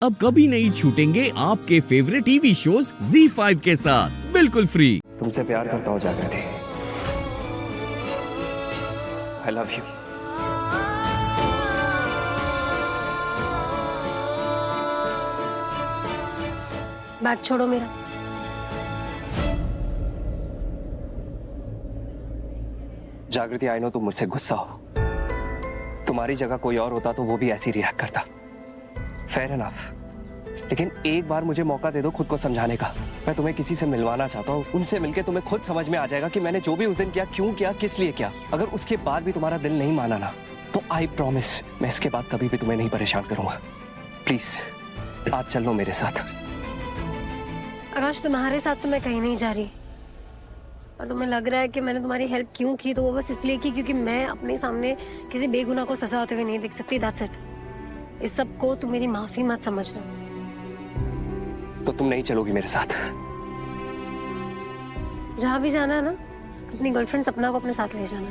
अब कभी नहीं छूटेंगे आपके फेवरेट टीवी शोज ZEE5 के साथ बिल्कुल फ्री। तुमसे प्यार करता हूँ जागृति। I love you. बैग छोड़ो मेरा। जागृति, आई नो तुम मुझसे गुस्सा हो। तुम्हारी जगह कोई और होता तो वो भी ऐसी रिएक्ट करता। फेयर इनफ, लेकिन एक बार मुझे मौका दे दो खुद को समझाने का। मैं तुम्हें किसी से मिलवाना चाहता हूँ। उनसे मिलके तुम्हें खुद समझ में आ जाएगा कि मैंने जो भी उस दिन किया, क्यों किया, किस लिए किया। अगर उसके बाद भी तुम्हारा दिल नहीं माना ना, तो आई प्रॉमिस मैं इसके बाद कभी भी तुम्हें नहीं परेशान करूंगा। प्लीज आज चल लो मेरे साथ। आकाश, तुम्हारे साथ तो मैं कहीं नहीं जा रही। और तुम्हें लग रहा है कि मैंने तुम्हारी हेल्प क्यों की, तो वो बस इसलिए की क्योंकि मैं अपने सामने किसी बेगुनाह को सजा होते हुए नहीं देख सकती। That's it. इस सब को तुम मेरी माफी मत समझना। तो तुम नहीं चलोगी मेरे साथ? जहां भी जाना है ना, अपनी गर्लफ्रेंड सपना को अपने साथ ले जाना।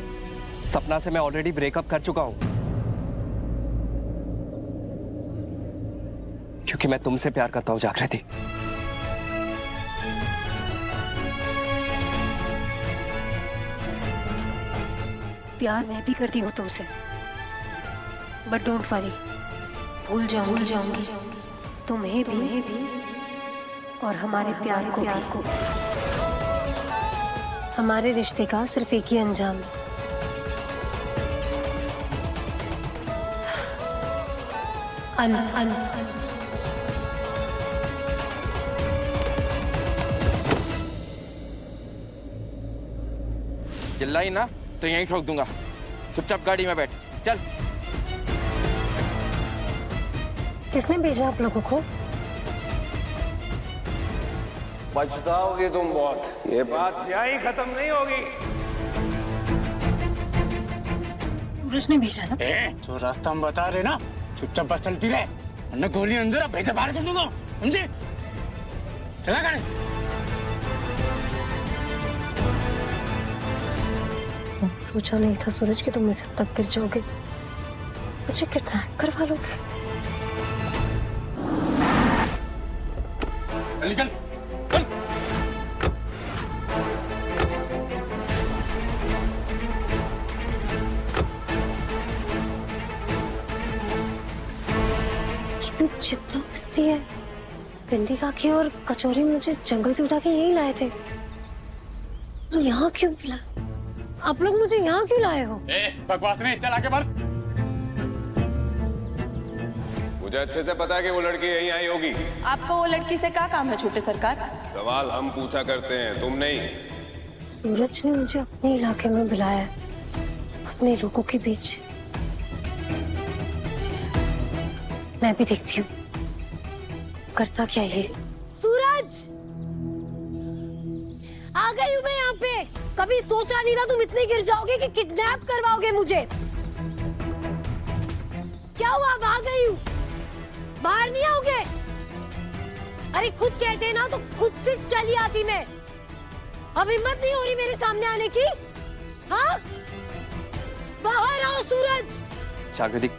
सपना से मैं ऑलरेडी ब्रेकअप कर चुका हूं, क्योंकि मैं तुमसे प्यार करता हूं जागृति। प्यार मैं भी करती हूँ तुमसे, बट डोंट वरी, भूल जाऊंगी तुम्हें भी और हमारे प्यार को। हमारे रिश्ते का सिर्फ एक ही अंजाम है। अंत। चिल्लाई ना तो यहीं ठोक दूंगा। चुपचाप गाड़ी में बैठ, चल। किसने भेजा आप लोगों को? पछताओगी तुम बहुत। ये बात यहीं खत्म नहीं होगी। सूरज ने भेजा ना? जो रास्ता हम बता रहे ना, चुपचाप बस चलती रहे, वरना गोली अंदर भेजा बाहर कर दूंगा, समझे? चला गाड़ी। सोचा नहीं था सूरज कि तुम इस हद तक गिर जाओगे। मुझे किडनैप करवा लोगे? निकल, चल। ये तो जबरदस्ती है। बिंदी काकी और कचौरी मुझे जंगल से उठा के यहीं लाए थे। यहाँ क्यों बुलाया? आप लोग मुझे यहाँ क्यों लाए हो? बकवास नहीं, चल आगे बढ़। मुझे अच्छे से पता है कि वो लड़की यहीं आई होगी। आपको वो लड़की से क्या काम है छोटे सरकार? सवाल हम पूछा करते हैं, तुम नहीं। सूरज ने मुझे अपने इलाके में बुलाया, अपने लोगों के बीच। मैं भी देखती हूँ करता क्या ये। सूरज, आ गई हूँ मैं यहाँ पे। कभी सोचा नहीं था तुम इतने गिर जाओगे कि किडनैप करवाओगे मुझे। क्या हुआ, अब आ गई हूँ, बाहर नहीं आओगे? अरे खुद कहते ना तो खुद से चली आती मैं। अब हिम्मत नहीं हो रही मेरे सामने आने की? हाँ, बाहर आओ सूरज। जागृति,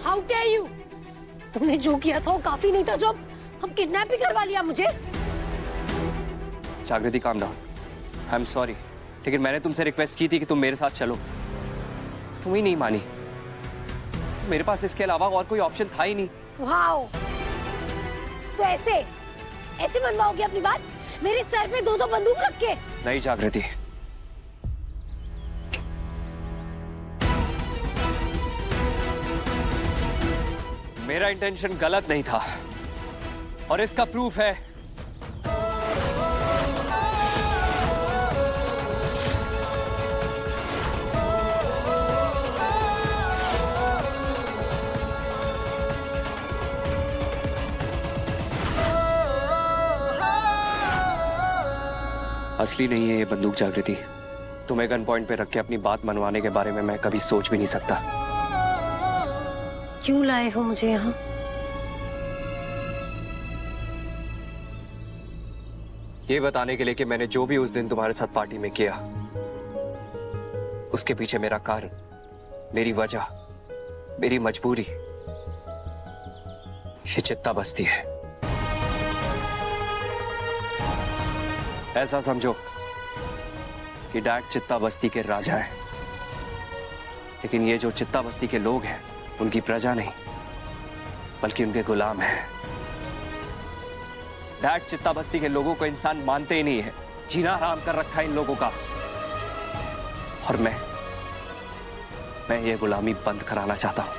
हाउ डेयर यू! तुमने जो किया था वो काफी नहीं था, जो हम किडनैप भी करवा लिया मुझे। जागृति calm down. I am sorry, लेकिन मैंने तुमसे रिक्वेस्ट की थी कि तुम मेरे साथ चलो, तुम ही नहीं मानी। मेरे पास इसके अलावा और कोई ऑप्शन था ही नहीं। वाओ! तो ऐसे मनवाओगे अपनी बात मेरे सर पे दो बंदूक रख के? नहीं जागृति, मेरा इंटेंशन गलत नहीं था और इसका प्रूफ है। असली नहीं है ये बंदूक जागृति। तुम्हें गन पॉइंट पे रख के अपनी बात मनवाने के बारे में मैं कभी सोच भी नहीं सकता। क्यों लाए हो मुझे यहाँ? ये बताने के लिए कि मैंने जो भी उस दिन तुम्हारे साथ पार्टी में किया, उसके पीछे मेरा कारण, मेरी वजह, मेरी मजबूरी, ये चित्ता बस्ती है। ऐसा समझो कि डैड चित्ता बस्ती के राजा है, लेकिन ये जो चित्ता बस्ती के लोग हैं उनकी प्रजा नहीं बल्कि उनके गुलाम हैं। डैड चित्ता बस्ती के लोगों को इंसान मानते ही नहीं है, जीना हराम कर रखा है इन लोगों का। और मैं ये गुलामी बंद कराना चाहता हूं।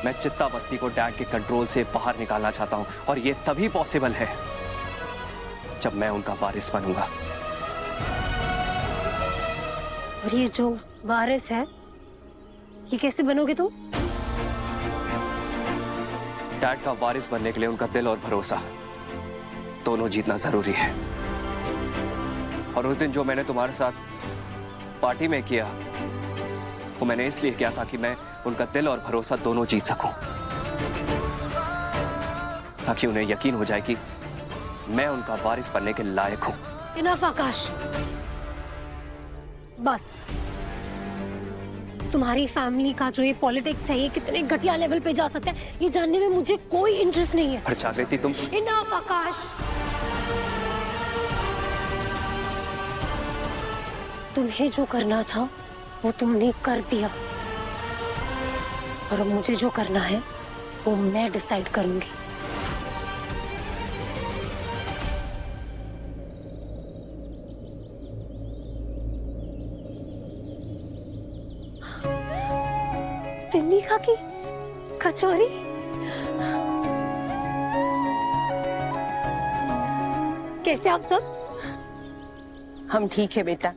मैं चित्ता बस्ती को डैड के कंट्रोल से बाहर निकालना चाहता हूं, और ये तभी पॉसिबल है जब मैं उनका वारिस बनूंगा। और ये जो वारिस है, ये कैसे बनोगे तुम? डैड का वारिस बनने के लिए उनका दिल और भरोसा दोनों जीतना जरूरी है। और उस दिन जो मैंने तुम्हारे साथ पार्टी में किया, वो मैंने इसलिए किया ताकि मैं उनका दिल और भरोसा दोनों जीत सकूं, ताकि उन्हें यकीन हो जाए कि मैं उनका वारिस बनने के लायक हूं। इनफ आकाश, बस। तुम्हारी फैमिली का जो ये पॉलिटिक्स है, ये कितने घटिया लेवल पे जा सकता है, ये जानने में मुझे कोई इंटरेस्ट नहीं है। पर जागृति, तुम इनफ आकाश, तुम्हें जो करना था वो तुमने कर दिया, और अब मुझे जो करना है वो मैं डिसाइड करूंगी। पिन्नी खाकी, कचौरी, कैसे आप सब? हम ठीक है बेटा,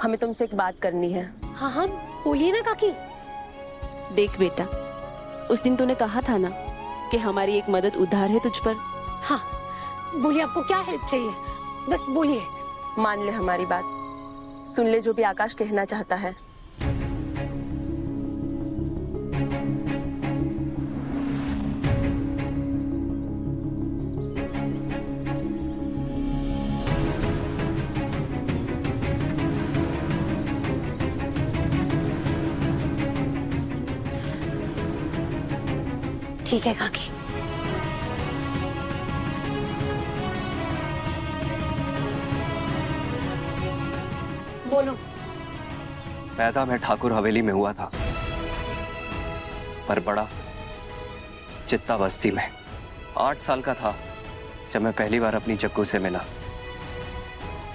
हमें तुमसे एक बात करनी है। हाँ हाँ, बोलिए ना काकी। देख बेटा, उस दिन तूने कहा था ना कि हमारी एक मदद उधार है तुझ पर। हाँ बोलिए, आपको क्या हेल्प चाहिए, बस बोलिए। मान ले हमारी बात, सुन ले जो भी आकाश कहना चाहता है। ठीक है काकी। बोलो। पैदा मैं ठाकुर हवेली में हुआ था, पर बड़ा चित्ता बस्ती में। 8 साल का था जब मैं पहली बार अपनी जग्गू से मिला।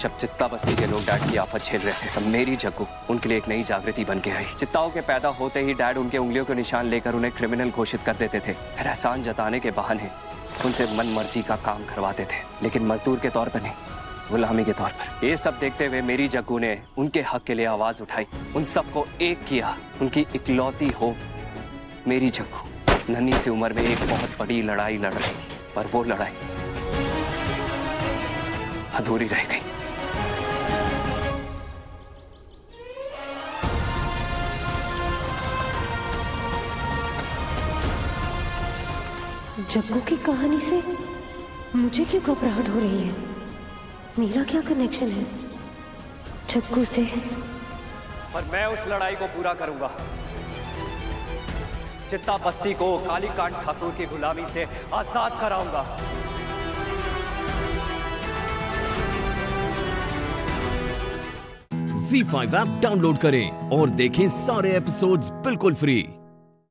जब चित्ता बस्ती के लोग डैड की आफत झेल रहे थे, तब मेरी जग्गू उनके लिए एक नई जागृति बन के आई। चित्ताओं के पैदा होते ही डैड उनके उंगलियों के निशान लेकर उन्हें क्रिमिनल घोषित कर देते थे। फिर एहसान जताने के बहाने उनसे मन मर्जी का काम करवाते थे, लेकिन मजदूर के तौर पर नहीं, गुलामी के तौर पर। ये सब देखते हुए मेरी जग्गू ने उनके हक के लिए आवाज उठाई, उन सबको एक किया। उनकी इकलौती हो मेरी जग्गू नन्ही सी उम्र में एक बहुत बड़ी लड़ाई लड़ रही थी, पर वो लड़ाई अधूरी रह गई। जग्गू की कहानी से मुझे क्यों घबराहट हो रही है? मेरा क्या कनेक्शन है जग्गू से? पर मैं उस लड़ाई को पूरा करूंगा। चित्ता बस्ती को कालीकांत ठाकुर की गुलामी से आजाद कराऊंगा। ZEE5 ऐप डाउनलोड करें और देखें सारे एपिसोड्स बिल्कुल फ्री।